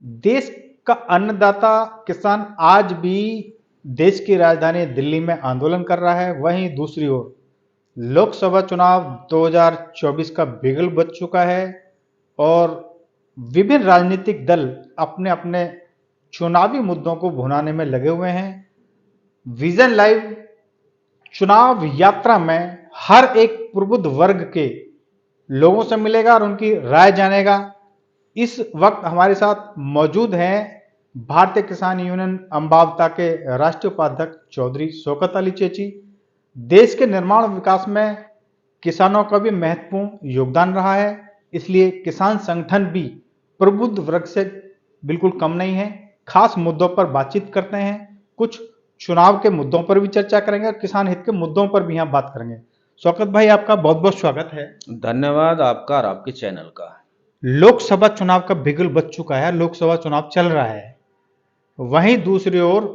देश का अन्नदाता किसान आज भी देश की राजधानी दिल्ली में आंदोलन कर रहा है। वहीं दूसरी ओर लोकसभा चुनाव 2024 का बिगुल बज चुका है और विभिन्न राजनीतिक दल अपने अपने चुनावी मुद्दों को भुनाने में लगे हुए हैं। विजन लाइव चुनाव यात्रा में हर एक प्रबुद्ध वर्ग के लोगों से मिलेगा और उनकी राय जानेगा। इस वक्त हमारे साथ मौजूद हैं भारतीय किसान यूनियन अम्बावता के राष्ट्रीय उपाध्यक्ष चौधरी शौकत अली चेची। देश के निर्माण विकास में किसानों का भी महत्वपूर्ण योगदान रहा है, इसलिए किसान संगठन भी प्रबुद्ध वर्ग से बिल्कुल कम नहीं है। खास मुद्दों पर बातचीत करते हैं, कुछ चुनाव के मुद्दों पर भी चर्चा करेंगे और किसान हित के मुद्दों पर भी यहाँ बात करेंगे। शौकत भाई, आपका बहुत बहुत स्वागत है। धन्यवाद आपका और आपके चैनल का। लोकसभा चुनाव का बिगुल बज चुका है, लोकसभा चुनाव चल रहा है। वहीं दूसरी ओर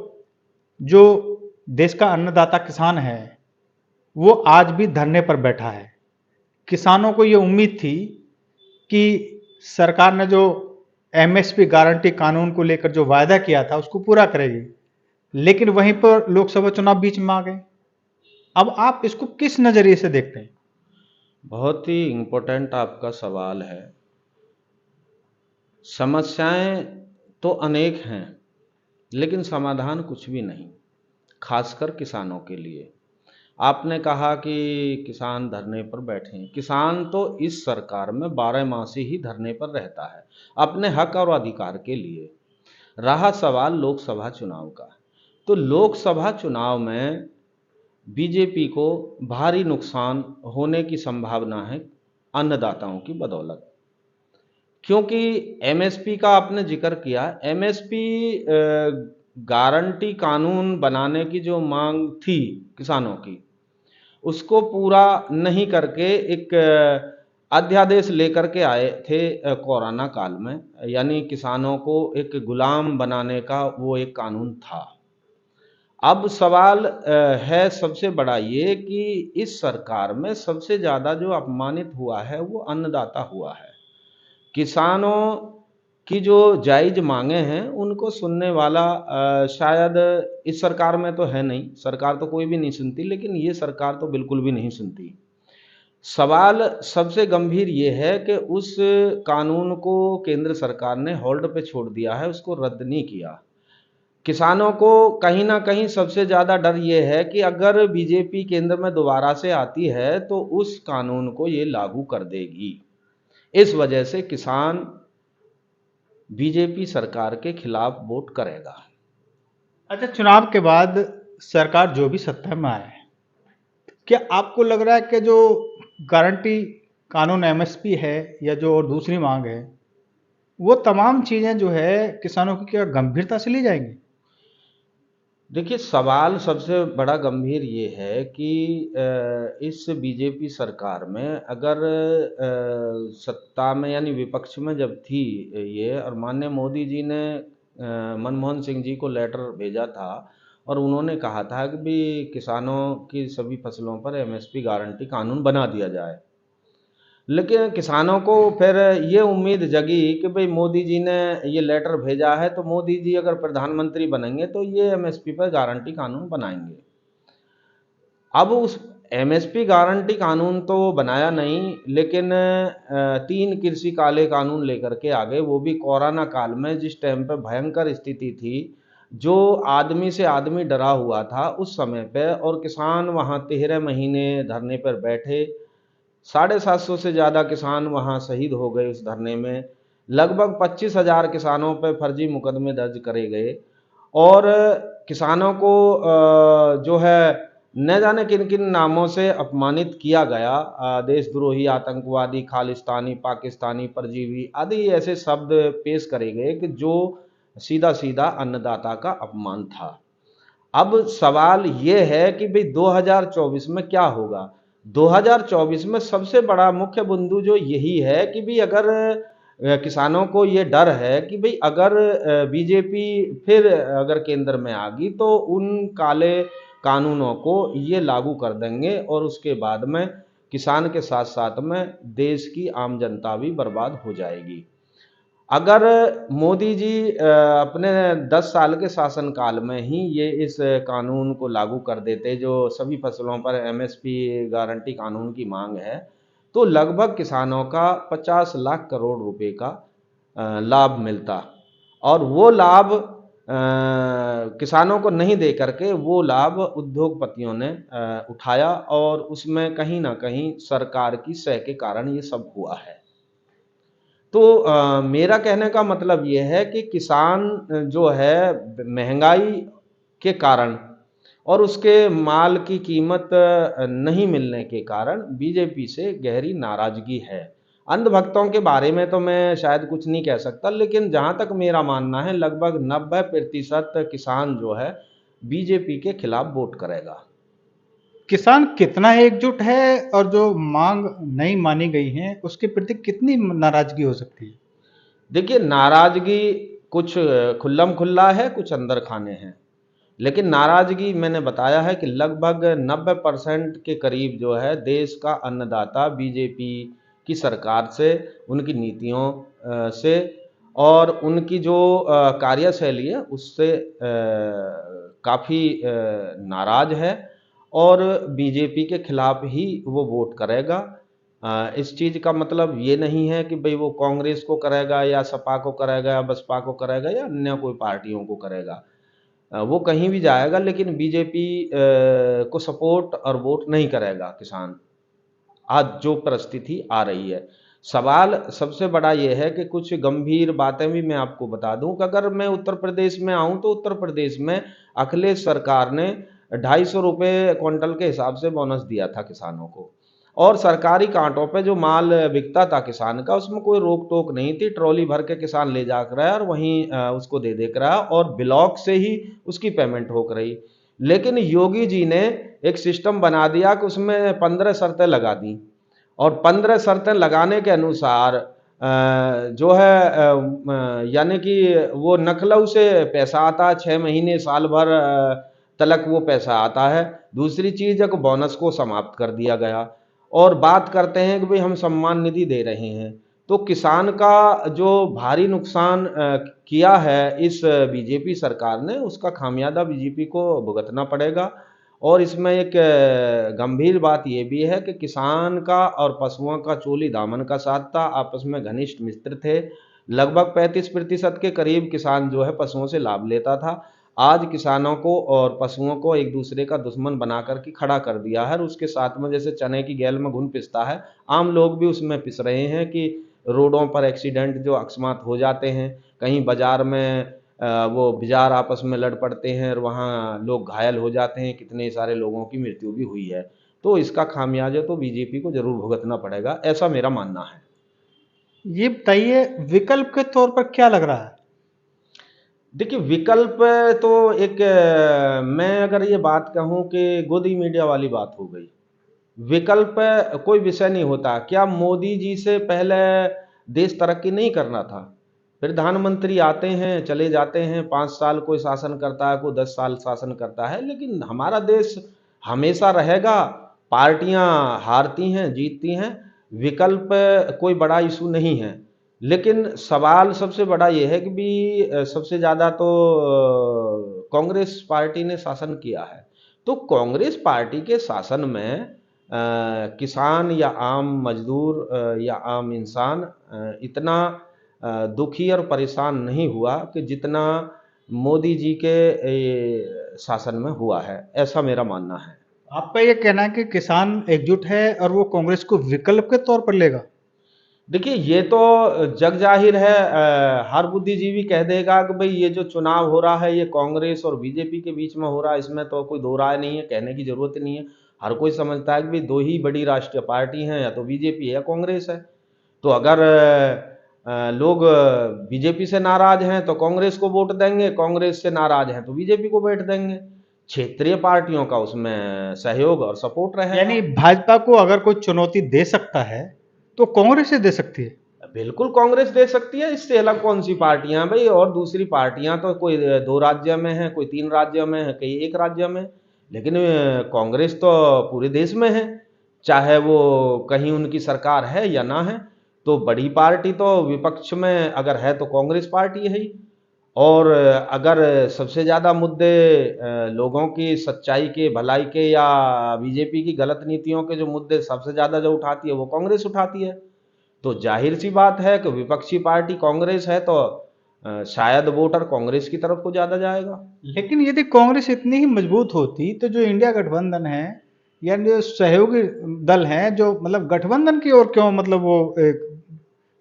जो देश का अन्नदाता किसान है वो आज भी धरने पर बैठा है। किसानों को ये उम्मीद थी कि सरकार ने जो एमएसपी गारंटी कानून को लेकर जो वायदा किया था उसको पूरा करेगी, लेकिन वहीं पर लोकसभा चुनाव बीच में आ गए। अब आप इसको किस नजरिए से देखते हैं? बहुत ही इम्पोर्टेंट आपका सवाल है। समस्याएं तो अनेक हैं, लेकिन समाधान कुछ भी नहीं, खासकर किसानों के लिए। आपने कहा कि किसान धरने पर बैठे हैं। किसान तो इस सरकार में 12 मासी ही धरने पर रहता है अपने हक और अधिकार के लिए। रहा सवाल लोकसभा चुनाव का, तो लोकसभा चुनाव में बीजेपी को भारी नुकसान होने की संभावना है अन्नदाताओं की बदौलत, क्योंकि एमएसपी का आपने जिक्र किया। एमएसपी गारंटी कानून बनाने की जो मांग थी किसानों की, उसको पूरा नहीं करके एक अध्यादेश लेकर के आए थे कोरोना काल में, यानी किसानों को एक गुलाम बनाने का वो एक कानून था। अब सवाल है सबसे बड़ा ये कि इस सरकार में सबसे ज़्यादा जो अपमानित हुआ है वो अन्नदाता हुआ है। किसानों की जो जायज़ मांगे हैं उनको सुनने वाला शायद इस सरकार में तो है नहीं। सरकार तो कोई भी नहीं सुनती, लेकिन ये सरकार तो बिल्कुल भी नहीं सुनती। सवाल सबसे गंभीर ये है कि उस कानून को केंद्र सरकार ने होल्ड पे छोड़ दिया है, उसको रद्द नहीं किया। किसानों को कहीं ना कहीं सबसे ज़्यादा डर ये है कि अगर बीजेपी केंद्र में दोबारा से आती है तो उस कानून को ये लागू कर देगी। इस वजह से किसान बीजेपी सरकार के खिलाफ वोट करेगा। अच्छा, चुनाव के बाद सरकार जो भी सत्ता में आए, क्या आपको लग रहा है कि जो गारंटी कानून एमएसपी है या जो और दूसरी मांग है, वो तमाम चीजें जो है किसानों की क्या गंभीरता से ली जाएंगी? देखिए, सवाल सबसे बड़ा गंभीर ये है कि इस बीजेपी सरकार में अगर सत्ता में यानी विपक्ष में जब थी ये, और माननीय मोदी जी ने मनमोहन सिंह जी को लेटर भेजा था और उन्होंने कहा था कि भी किसानों की सभी फसलों पर एमएसपी गारंटी कानून बना दिया जाए। लेकिन किसानों को फिर ये उम्मीद जगी कि भाई मोदी जी ने ये लेटर भेजा है तो मोदी जी अगर प्रधानमंत्री बनेंगे तो ये एमएसपी पर गारंटी कानून बनाएंगे। अब उस एमएसपी गारंटी कानून तो बनाया नहीं, लेकिन 3 कृषि काले कानून लेकर के आ गए, वो भी कोरोना काल में, जिस टाइम पे भयंकर स्थिति थी, जो आदमी से आदमी डरा हुआ था उस समय पे, और किसान वहाँ 13 महीने धरने पर बैठे। 750 से ज़्यादा किसान वहाँ शहीद हो गए उस धरने में। लगभग 25,000 किसानों पर फर्जी मुकदमे दर्ज करे गए और किसानों को जो है न जाने किन किन नामों से अपमानित किया गया। देशद्रोही, आतंकवादी, खालिस्तानी, पाकिस्तानी, परजीवी आदि ऐसे शब्द पेश करे गए कि जो सीधा सीधा अन्नदाता का अपमान था। अब सवाल ये है कि भाई 2024 में क्या होगा। 2024 में सबसे बड़ा मुख्य बिंदु जो यही है कि भाई अगर किसानों को ये डर है कि भाई अगर बीजेपी फिर अगर केंद्र में आ गई तो उन काले कानूनों को ये लागू कर देंगे और उसके बाद में किसान के साथ साथ में देश की आम जनता भी बर्बाद हो जाएगी। अगर मोदी जी अपने 10 साल के शासनकाल में ही ये इस कानून को लागू कर देते, जो सभी फसलों पर एमएसपी गारंटी कानून की मांग है, तो लगभग किसानों का 50 लाख करोड़ रुपए का लाभ मिलता। और वो लाभ किसानों को नहीं दे करके वो लाभ उद्योगपतियों ने उठाया, और उसमें कहीं ना कहीं सरकार की सह के कारण ये सब हुआ है। तो मेरा कहने का मतलब ये है कि किसान जो है महंगाई के कारण और उसके माल की कीमत नहीं मिलने के कारण बीजेपी से गहरी नाराजगी है। अंधभक्तों के बारे में तो मैं शायद कुछ नहीं कह सकता, लेकिन जहां तक मेरा मानना है लगभग 90% किसान जो है बीजेपी के खिलाफ वोट करेगा। किसान कितना एकजुट है और जो मांग नहीं मानी गई है उसके प्रति कितनी नाराजगी हो सकती है? देखिए, नाराजगी कुछ खुल्लम खुल्ला है, कुछ अंदर खाने हैं। लेकिन नाराजगी मैंने बताया है कि लगभग 90% के करीब जो है देश का अन्नदाता बीजेपी की सरकार से, उनकी नीतियों से और उनकी जो कार्यशैली है उससे काफ़ी नाराज है, और बीजेपी के खिलाफ ही वो वोट करेगा। इस चीज़ का मतलब ये नहीं है कि भाई वो कांग्रेस को करेगा या सपा को करेगा या बसपा को करेगा या अन्य कोई पार्टियों को करेगा। वो कहीं भी जाएगा, लेकिन बीजेपी को सपोर्ट और वोट नहीं करेगा किसान। आज जो परिस्थिति आ रही है, सवाल सबसे बड़ा ये है कि कुछ गंभीर बातें भी मैं आपको बता दूं कि अगर मैं उत्तर प्रदेश में आऊं तो उत्तर प्रदेश में अखिलेश सरकार ने 250 रुपये क्विंटल के हिसाब से बोनस दिया था किसानों को, और सरकारी कांटों पे जो माल बिकता था किसान का उसमें कोई रोक टोक नहीं थी। ट्रॉली भर के किसान ले जाकर रहा है और वहीं उसको दे दे कर रहा, और ब्लॉक से ही उसकी पेमेंट हो कर रही। लेकिन योगी जी ने एक सिस्टम बना दिया कि उसमें 15 शर्तें लगा दी, और 15 शर्तें लगाने के अनुसार जो है यानी कि वो नकलऊ से पैसा आता है, 6 महीने साल भर तलक वो पैसा आता है। दूसरी चीज है कि बोनस को समाप्त कर दिया गया, और बात करते हैं कि भाई हम सम्मान निधि दे रहे हैं। तो किसान का जो भारी नुकसान किया है इस बीजेपी सरकार ने, उसका खामियाजा बीजेपी को भुगतना पड़ेगा। और इसमें एक गंभीर बात यह भी है कि किसान का और पशुओं का चोली दामन का साथ था, आपस में घनिष्ठ मित्र थे। लगभग 35% के करीब किसान जो है पशुओं से लाभ लेता था। आज किसानों को और पशुओं को एक दूसरे का दुश्मन बनाकर के खड़ा कर दिया है, और उसके साथ में जैसे चने की गैल में घुन पिसता है, आम लोग भी उसमें पिस रहे हैं कि रोडों पर एक्सीडेंट जो अकस्मात हो जाते हैं, कहीं बाजार में वो बाजार आपस में लड़ पड़ते हैं और वहाँ लोग घायल हो जाते हैं, कितने सारे लोगों की मृत्यु भी हुई है। तो इसका खामियाजा तो बीजेपी को जरूर भुगतना पड़ेगा, ऐसा मेरा मानना है। ये बताइए, विकल्प के तौर पर क्या लग रहा है? देखिए, विकल्प तो एक मैं अगर ये बात कहूँ कि गोदी मीडिया वाली बात हो गई। विकल्प कोई विषय नहीं होता। क्या मोदी जी से पहले देश तरक्की नहीं करना था? प्रधानमंत्री आते हैं चले जाते हैं, 5 साल कोई शासन करता है, कोई 10 साल शासन करता है, लेकिन हमारा देश हमेशा रहेगा। पार्टियां हारती हैं जीतती हैं, विकल्प कोई बड़ा इशू नहीं है। लेकिन सवाल सबसे बड़ा यह है कि भी सबसे ज़्यादा तो कांग्रेस पार्टी ने शासन किया है। तो कांग्रेस पार्टी के शासन में किसान या आम मजदूर या आम इंसान इतना दुखी और परेशान नहीं हुआ कि जितना मोदी जी के शासन में हुआ है, ऐसा मेरा मानना है। आपका ये कहना है कि किसान एकजुट है और वो कांग्रेस को विकल्प के तौर पर लेगा? देखिए, ये तो जग जाहिर है, हर बुद्धिजीवी कह देगा कि भाई ये जो चुनाव हो रहा है ये कांग्रेस और बीजेपी के बीच में हो रहा है, इसमें तो कोई दो राय नहीं है, कहने की जरूरत नहीं है। हर कोई समझता है कि भाई दो ही बड़ी राष्ट्रीय पार्टी हैं, या तो बीजेपी है या कांग्रेस है। तो अगर लोग बीजेपी से नाराज हैं तो कांग्रेस को वोट देंगे, कांग्रेस से नाराज हैं तो बीजेपी को वोट देंगे। क्षेत्रीय पार्टियों का उसमें सहयोग और सपोर्ट रहेगा। यानी भाजपा को अगर कोई चुनौती दे सकता है तो कांग्रेस से दे सकती है। बिल्कुल कांग्रेस दे सकती है, इससे अलग कौन सी पार्टियां हैं भाई? और दूसरी पार्टियां तो कोई 2 राज्य में है, कोई 3 राज्य में है, कई एक राज्य में। लेकिन कांग्रेस तो पूरे देश में है, चाहे वो कहीं उनकी सरकार है या ना है। तो बड़ी पार्टी तो विपक्ष में अगर है तो कांग्रेस पार्टी है ही। और अगर सबसे ज़्यादा मुद्दे लोगों की सच्चाई के, भलाई के या बीजेपी की गलत नीतियों के जो मुद्दे सबसे ज़्यादा जो उठाती है वो कांग्रेस उठाती है। तो जाहिर सी बात है कि विपक्षी पार्टी कांग्रेस है तो शायद वोटर कांग्रेस की तरफ को ज़्यादा जाएगा। लेकिन यदि कांग्रेस इतनी ही मजबूत होती तो जो इंडिया गठबंधन है या जो सहयोगी दल हैं जो मतलब गठबंधन की ओर क्यों मतलब वो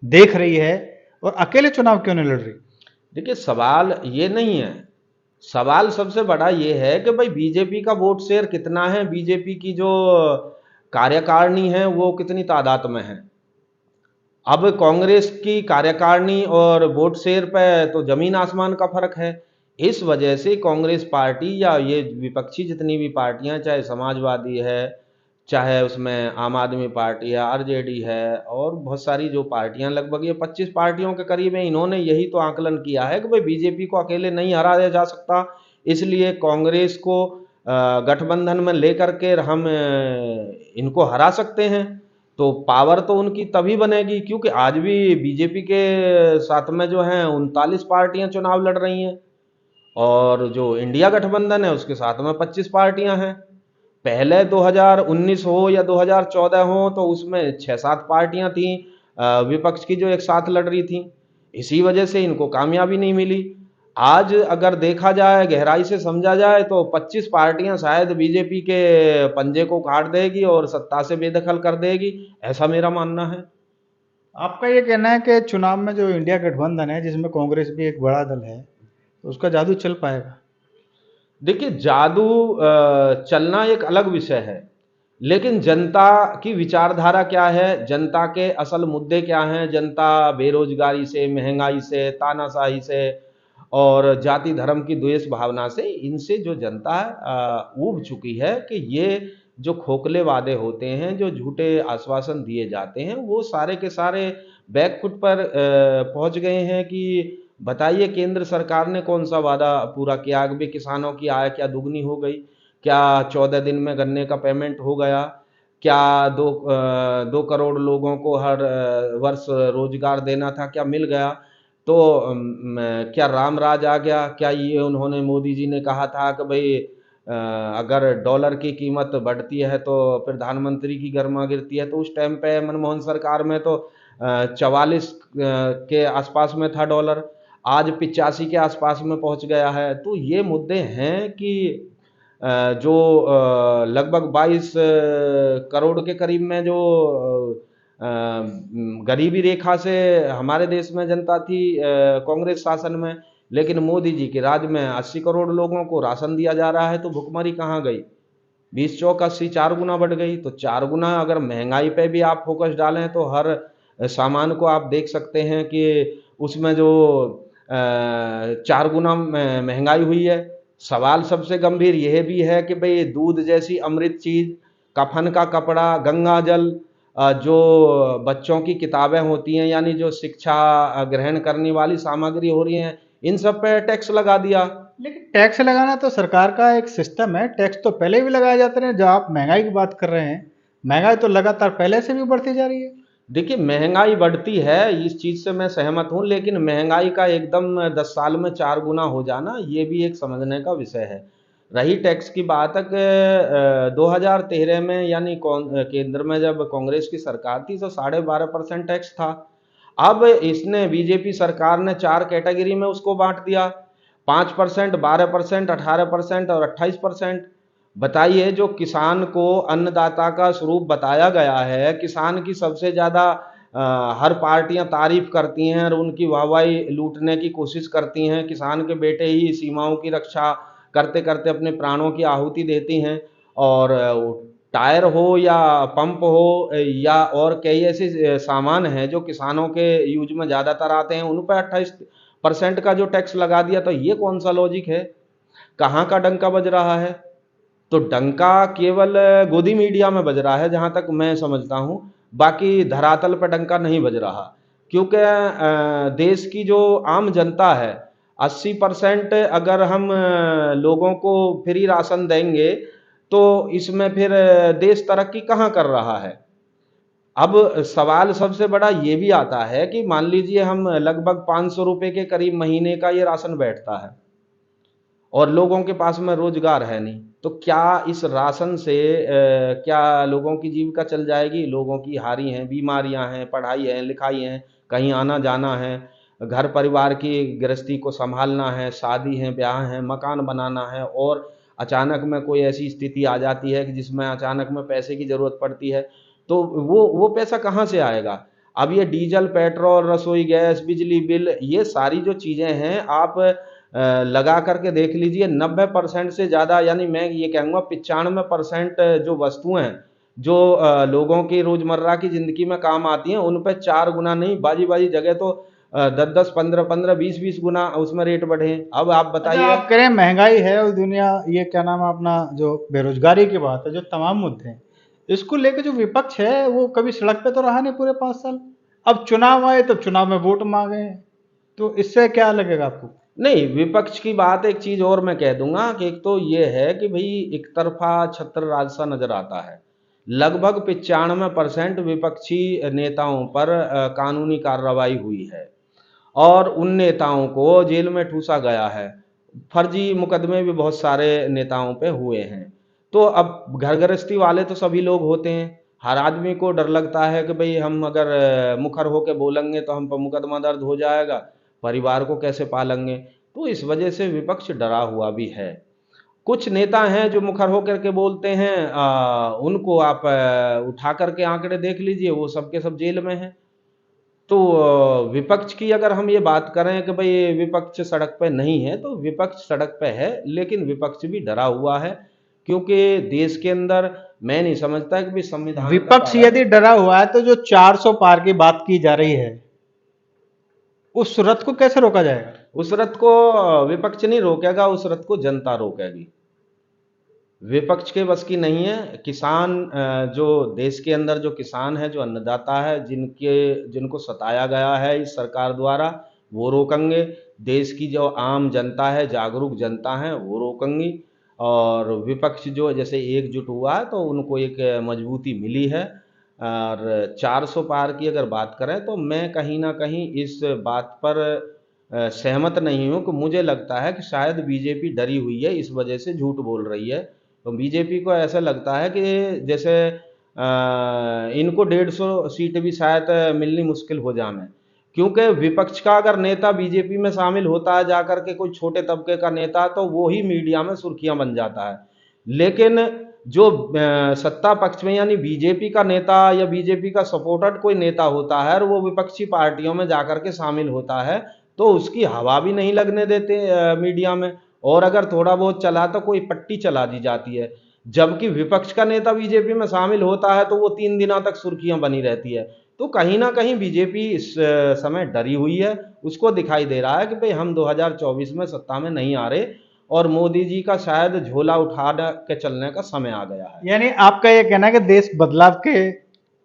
देख रही है और अकेले चुनाव क्यों नहीं लड़ रही? देखिए, सवाल ये नहीं है। सवाल सबसे बड़ा ये है कि भाई बीजेपी का वोट शेयर कितना है, बीजेपी की जो कार्यकारिणी है वो कितनी तादाद में है। अब कांग्रेस की कार्यकारिणी और वोट शेयर पे तो जमीन आसमान का फर्क है। इस वजह से कांग्रेस पार्टी या ये विपक्षी जितनी भी पार्टियां, चाहे समाजवादी है, चाहे उसमें आम आदमी पार्टी है, आरजेडी है और बहुत सारी जो पार्टियां, लगभग ये 25 पार्टियों के करीब है, इन्होंने यही तो आकलन किया है कि भाई बीजेपी को अकेले नहीं हराया जा सकता, इसलिए कांग्रेस को गठबंधन में लेकर के हम इनको हरा सकते हैं। तो पावर तो उनकी तभी बनेगी क्योंकि आज भी बीजेपी के साथ में जो है 39 पार्टियां चुनाव लड़ रही हैं और जो इंडिया गठबंधन है उसके साथ में 25 पार्टियां हैं। पहले 2019 हो या 2014 हो तो उसमें 6-7 पार्टियां थीं विपक्ष की जो एक साथ लड़ रही थी, इसी वजह से इनको कामयाबी नहीं मिली। आज अगर देखा जाए, गहराई से समझा जाए तो 25 पार्टियां शायद बीजेपी के पंजे को काट देगी और सत्ता से बेदखल कर देगी, ऐसा मेरा मानना है। आपका ये कहना है कि चुनाव में जो इंडिया गठबंधन है जिसमें कांग्रेस भी एक बड़ा दल है तो उसका जादू चल पाएगा? देखिए, जादू चलना एक अलग विषय है, लेकिन जनता की विचारधारा क्या है, जनता के असल मुद्दे क्या हैं, जनता बेरोजगारी से, महंगाई से, तानाशाही से और जाति धर्म की द्वेष भावना से, इनसे जो जनता ऊब चुकी है कि ये जो खोखले वादे होते हैं, जो झूठे आश्वासन दिए जाते हैं, वो सारे के सारे बैकफुट पर पहुंच गए हैं कि बताइए केंद्र सरकार ने कौन सा वादा पूरा किया। अभी किसानों की आय क्या दुगनी हो गई? क्या 14 दिन में गन्ने का पेमेंट हो गया? क्या 2 करोड़ लोगों को हर वर्ष रोजगार देना था, क्या मिल गया? तो क्या राम राज आ गया? क्या ये उन्होंने, मोदी जी ने कहा था कि भाई अगर डॉलर की कीमत बढ़ती है तो प्रधानमंत्री की गर्मा गिरती है, तो उस टाइम पे मनमोहन सरकार में तो 44 के आसपास में था डॉलर, आज 85 के आसपास में पहुंच गया है। तो ये मुद्दे हैं कि जो लगभग 22 करोड़ के करीब में जो गरीबी रेखा से हमारे देश में जनता थी कांग्रेस शासन में, लेकिन मोदी जी के राज में 80 करोड़ लोगों को राशन दिया जा रहा है, तो भुखमरी कहाँ गई? 20 चौक 80, 4 गुना बढ़ गई। तो 4 गुना अगर महंगाई पे भी आप फोकस डालें तो हर सामान को आप देख सकते हैं कि उसमें जो 4 गुना महंगाई हुई है। सवाल सबसे गंभीर यह भी है कि भाई दूध जैसी अमृत चीज, कफन का कपड़ा, गंगा जल, जो बच्चों की किताबें होती हैं, यानी जो शिक्षा ग्रहण करने वाली सामग्री हो रही हैं, इन सब पे टैक्स लगा दिया। लेकिन टैक्स लगाना तो सरकार का एक सिस्टम है, टैक्स तो पहले भी लगाए जाते रहे। जब आप महंगाई की बात कर रहे हैं, महंगाई तो लगातार पहले से भी बढ़ती जा रही है। देखिए, महंगाई बढ़ती है, इस चीज से मैं सहमत हूं, लेकिन महंगाई का एकदम 10 साल में 4 गुना हो जाना ये भी एक समझने का विषय है। रही टैक्स की बात है कि 2013 में, यानी केंद्र में जब कांग्रेस की सरकार थी तो 12.5% टैक्स था। अब इसने, बीजेपी सरकार ने 4 कैटेगरी में उसको बांट दिया, 5%, 12%, 18% और 28%। बताइए, जो किसान को अन्नदाता का स्वरूप बताया गया है, किसान की सबसे ज़्यादा हर पार्टियां तारीफ करती हैं और उनकी वाहवाही लूटने की कोशिश करती हैं। किसान के बेटे ही सीमाओं की रक्षा करते करते अपने प्राणों की आहुति देती हैं। और टायर हो या पंप हो या और कई ऐसे सामान हैं जो किसानों के यूज में ज़्यादातर आते हैं, उन पर 28% का जो टैक्स लगा दिया, तो ये कौन सा लॉजिक है? कहाँ का डंका बज रहा है? तो डंका केवल गोदी मीडिया में बज रहा है जहां तक मैं समझता हूं, बाकी धरातल पर डंका नहीं बज रहा। क्योंकि देश की जो आम जनता है, 80% अगर हम लोगों को फ्री राशन देंगे तो इसमें फिर देश तरक्की कहाँ कर रहा है? अब सवाल सबसे बड़ा ये भी आता है कि मान लीजिए हम लगभग 500 रुपए के करीब महीने का ये राशन बैठता है और लोगों के पास में रोजगार है नहीं, तो क्या इस राशन से क्या लोगों की जीविका चल जाएगी? लोगों की हारी हैं, बीमारियां हैं, पढ़ाई है, लिखाई है, कहीं आना जाना है, घर परिवार की गृहस्थी को संभालना है, शादी है, ब्याह है, मकान बनाना है, और अचानक में कोई ऐसी स्थिति आ जाती है कि जिसमें अचानक में पैसे की जरूरत पड़ती है, तो वो पैसा कहाँ से आएगा? अब ये डीजल, पेट्रोल, रसोई गैस, बिजली बिल, ये सारी जो चीजें हैं, आप लगा करके देख लीजिए, 90% से ज़्यादा, यानी मैं ये कहूँगा 95% जो वस्तुएं हैं, जो लोगों की रोजमर्रा की जिंदगी में काम आती हैं, उन पे 4 गुना नहीं, बाजी बाजी जगह तो 10-10, 15-15, 20-20 गुना उसमें रेट बढ़े हैं। अब आप अच्छा, बताइए। आप कह रहे हैं महंगाई है और दुनिया, ये क्या नाम है अपना, जो बेरोजगारी की बात है, जो तमाम मुद्दे हैं, इसको लेकर जो विपक्ष है वो कभी सड़क पे तो रहा नहीं पूरे 5 साल। अब चुनाव आए तो चुनाव में वोट मांगे हैं, तो इससे क्या लगेगा आपको? नहीं, विपक्ष की बात एक चीज और मैं कह दूंगा कि एक तो ये है कि भाई एक तरफा छत्र राज सा नजर आता है। लगभग 95% विपक्षी नेताओं पर कानूनी कार्रवाई हुई है और उन नेताओं को जेल में ठूसा गया है। फर्जी मुकदमे भी बहुत सारे नेताओं पे हुए हैं। तो अब घर गृहस्थी वाले तो सभी लोग होते हैं। हर आदमी को डर लगता है कि भाई हम अगर मुखर होकर बोलेंगे तो हम पर मुकदमा दर्द हो जाएगा, परिवार को कैसे पालेंगे। तो इस वजह से विपक्ष डरा हुआ भी है। कुछ नेता हैं जो मुखर होकर के बोलते हैं, उनको आप उठा करके आंकड़े देख लीजिए, वो सब के सब जेल में हैं। तो विपक्ष की अगर हम ये बात करें कि भाई विपक्ष सड़क पे नहीं है, तो विपक्ष सड़क पे है, लेकिन विपक्ष भी डरा हुआ है, क्योंकि देश के अंदर मैं नहीं समझता कि भी संविधान का विपक्ष पालन। यदि डरा हुआ है तो जो 400 पार की बात की जा रही है, उस रथ को कैसे रोका जाएगा? उस रथ को विपक्ष नहीं रोकेगा, उस रथ को जनता रोकेगी। विपक्ष के बस की नहीं है। किसान, जो देश के अंदर जो किसान है, जो अन्नदाता है, जिनको सताया गया है इस सरकार द्वारा, वो रोकेंगे। देश की जो आम जनता है, जागरूक जनता है, वो रोकेंगी। और विपक्ष जो जैसे एकजुट हुआ है, तो उनको एक मजबूती मिली है। और 400 पार की अगर बात करें, तो मैं कहीं ना कहीं इस बात पर सहमत नहीं हूँ, कि मुझे लगता है कि शायद बीजेपी डरी हुई है, इस वजह से झूठ बोल रही है। तो बीजेपी को ऐसा लगता है कि जैसे इनको 150 सीट भी शायद मिलनी मुश्किल हो जाए, क्योंकि विपक्ष का अगर नेता बीजेपी में शामिल होता है जाकर के, कोई छोटे तबके का नेता, तो वो ही मीडिया में सुर्खियां बन जाता है। लेकिन जो सत्ता पक्ष में, यानी बीजेपी का नेता या बीजेपी का सपोर्टेड कोई नेता होता है और वो विपक्षी पार्टियों में जाकर के शामिल होता है, तो उसकी हवा भी नहीं लगने देते मीडिया में। और अगर थोड़ा बहुत चला तो कोई पट्टी चला दी जाती है। जबकि विपक्ष का नेता बीजेपी में शामिल होता है तो वो 3 दिनों तक सुर्खियां बनी रहती है। तो कहीं ना कहीं बीजेपी इस समय डरी हुई है। उसको दिखाई दे रहा है कि भाई हम 2024 में सत्ता में नहीं आ रहे, और मोदी जी का शायद झोला उठा के चलने का समय आ गया है। यानी आपका ये कहना है कि देश बदलाव के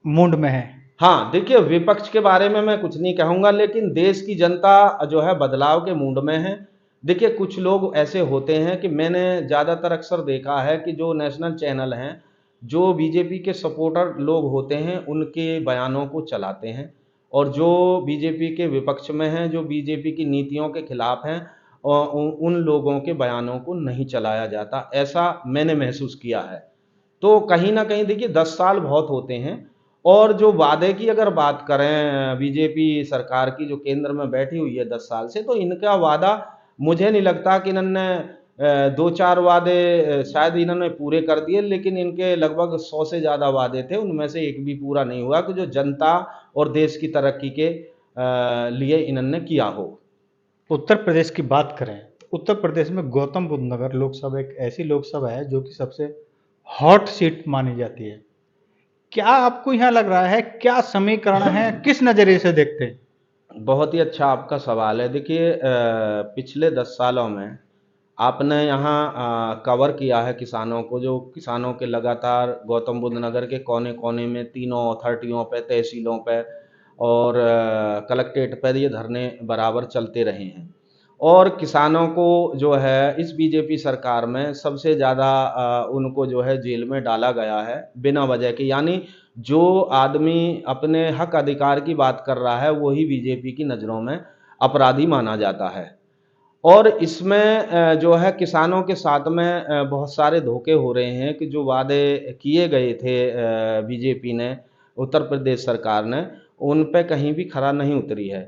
मूड में है? हाँ, देखिए, विपक्ष के बारे में मैं कुछ नहीं कहूंगा, लेकिन देश की जनता जो है बदलाव के मूड में है। देखिए, कुछ लोग ऐसे होते हैं कि मैंने ज़्यादातर अक्सर देखा है कि जो नेशनल चैनल हैं, जो बीजेपी के सपोर्टर लोग होते हैं, उनके बयानों को चलाते हैं। और जो बीजेपी के विपक्ष में हैं, जो बीजेपी की नीतियों के खिलाफ हैं, और उन लोगों के बयानों को नहीं चलाया जाता, ऐसा मैंने महसूस किया है। तो कहीं न कहीं देखिए, 10 साल बहुत होते हैं। और जो वादे की अगर बात करें बीजेपी सरकार की, जो केंद्र में बैठी हुई है 10 साल से, तो इनका वादा, मुझे नहीं लगता कि इन्होंने 2-4 वादे शायद इन्होंने पूरे कर दिए, लेकिन इनके लगभग 100 से ज़्यादा वादे थे, उनमें से एक भी पूरा नहीं हुआ कि जो जनता और देश की तरक्की के लिए इन्होंने किया हो। उत्तर प्रदेश की बात करें तो उत्तर प्रदेश में गौतम बुद्ध नगर लोकसभा एक ऐसी लोकसभा है जो कि सबसे हॉट सीट मानी जाती है। क्या आपको यहाँ लग रहा है, क्या समीकरण है, किस नजरिए से देखते हैं? बहुत ही अच्छा आपका सवाल है। देखिए, पिछले 10 सालों में आपने यहाँ कवर किया है किसानों को, जो किसानों के लगातार गौतम बुद्ध नगर के कोने कोने में, तीनों अथॉरिटियों पे, तहसीलों पे और कलेक्ट्रेट पर ये धरने बराबर चलते रहे हैं। और किसानों को जो है इस बीजेपी सरकार में सबसे ज़्यादा उनको जो है जेल में डाला गया है बिना वजह के। यानी जो आदमी अपने हक अधिकार की बात कर रहा है वही बीजेपी की नज़रों में अपराधी माना जाता है। और इसमें जो है किसानों के साथ में बहुत सारे धोखे हो रहे हैं कि जो वादे किए गए थे बीजेपी ने, उत्तर प्रदेश सरकार ने, उन पे कहीं भी खरा नहीं उतरी है।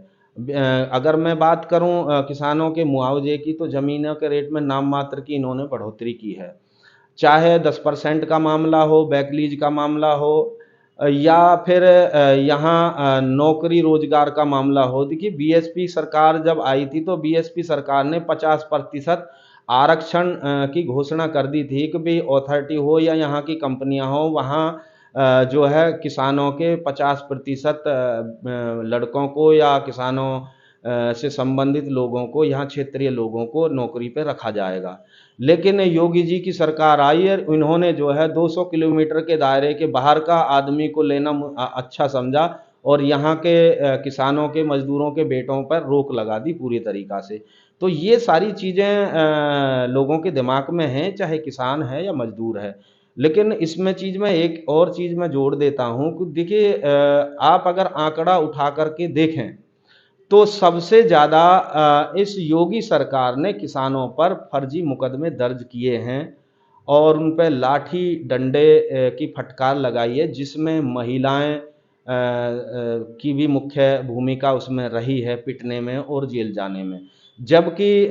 अगर मैं बात करूं किसानों के मुआवजे की, तो ज़मीनों के रेट में नाम मात्र की इन्होंने बढ़ोतरी की है। चाहे 10% का मामला हो, बैकलीज का मामला हो, या फिर यहाँ नौकरी रोजगार का मामला हो। देखिए, बीएसपी सरकार जब आई थी तो बीएसपी सरकार ने 50% आरक्षण की घोषणा कर दी थी कि भाई अथॉरिटी हो या यहाँ की कंपनियां हो, वहाँ जो है किसानों के 50% लड़कों को या किसानों से संबंधित लोगों को, यहाँ क्षेत्रीय लोगों को नौकरी पे रखा जाएगा। लेकिन योगी जी की सरकार आई और इन्होंने जो है 200 किलोमीटर के दायरे के बाहर का आदमी को लेना अच्छा समझा, और यहाँ के किसानों के, मजदूरों के बेटों पर रोक लगा दी पूरी तरीक़ा से। तो ये सारी चीज़ें लोगों के दिमाग में हैं, चाहे किसान है या मजदूर है। लेकिन इसमें चीज़ में एक और चीज़ मैं जोड़ देता हूँ कि देखिए, आप अगर आंकड़ा उठा करके देखें तो सबसे ज़्यादा इस योगी सरकार ने किसानों पर फर्जी मुकदमे दर्ज किए हैं और उन पे लाठी डंडे की फटकार लगाई है, जिसमें महिलाएं की भी मुख्य भूमिका उसमें रही है, पिटने में और जेल जाने में। जबकि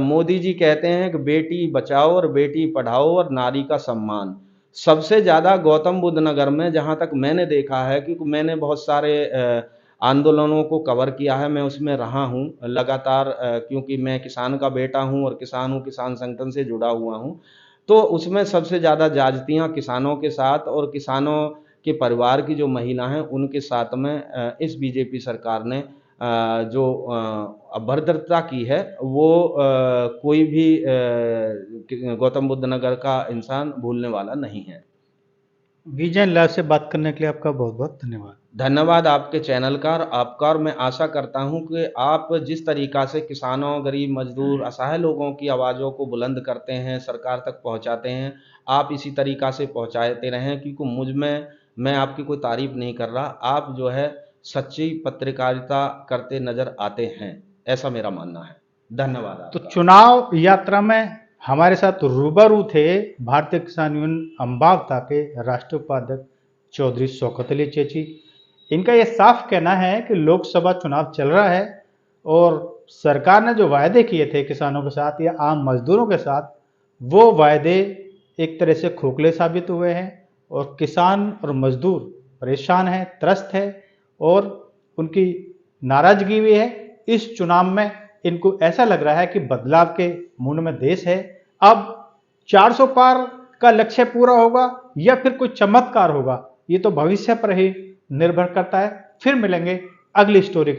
मोदी जी कहते हैं कि बेटी बचाओ और बेटी पढ़ाओ और नारी का सम्मान। सबसे ज़्यादा गौतम बुद्ध नगर में, जहाँ तक मैंने देखा है, क्योंकि मैंने बहुत सारे आंदोलनों को कवर किया है, मैं उसमें रहा हूँ लगातार, क्योंकि मैं किसान का बेटा हूँ और किसान हूँ, किसान संगठन से जुड़ा हुआ हूँ। तो उसमें सबसे ज़्यादा ज्यादतियाँ किसानों के साथ और किसानों के परिवार की जो महिला हैं उनके साथ में इस बीजेपी सरकार ने जो अभद्रता की है, वो कोई भी गौतम बुद्ध नगर का इंसान भूलने वाला नहीं है। विजय लाल से बात करने के लिए आपका बहुत बहुत धन्यवाद। धन्यवाद आपके चैनल का और आपका, और मैं आशा करता हूं कि आप जिस तरीक़ा से किसानों, गरीब, मजदूर, असहाय लोगों की आवाज़ों को बुलंद करते हैं, सरकार तक पहुंचाते हैं, आप इसी तरीक़ा से पहुंचाते रहें, क्योंकि मुझ में, मैं आपकी कोई तारीफ़ नहीं कर रहा, आप जो है सच्ची पत्रकारिता करते नज़र आते हैं, ऐसा मेरा मानना है। धन्यवाद तो आपका। चुनाव यात्रा में हमारे साथ रूबरू थे भारतीय किसान यूनियन अम्बावता के राष्ट्रीय उपाध्यक्ष चौधरी शौकत अली चेची। इनका यह साफ कहना है कि लोकसभा चुनाव चल रहा है और सरकार ने जो वायदे किए थे किसानों के साथ या आम मजदूरों के साथ, वो वायदे एक तरह से खोखले साबित हुए हैं और किसान और मजदूर परेशान हैं, त्रस्त है और उनकी नाराजगी भी है। इस चुनाव में इनको ऐसा लग रहा है कि बदलाव के मूड में देश है। अब 400 पार का लक्ष्य पूरा होगा या फिर कोई चमत्कार होगा, ये तो भविष्य पर ही निर्भर करता है। फिर मिलेंगे अगली स्टोरी के साथ।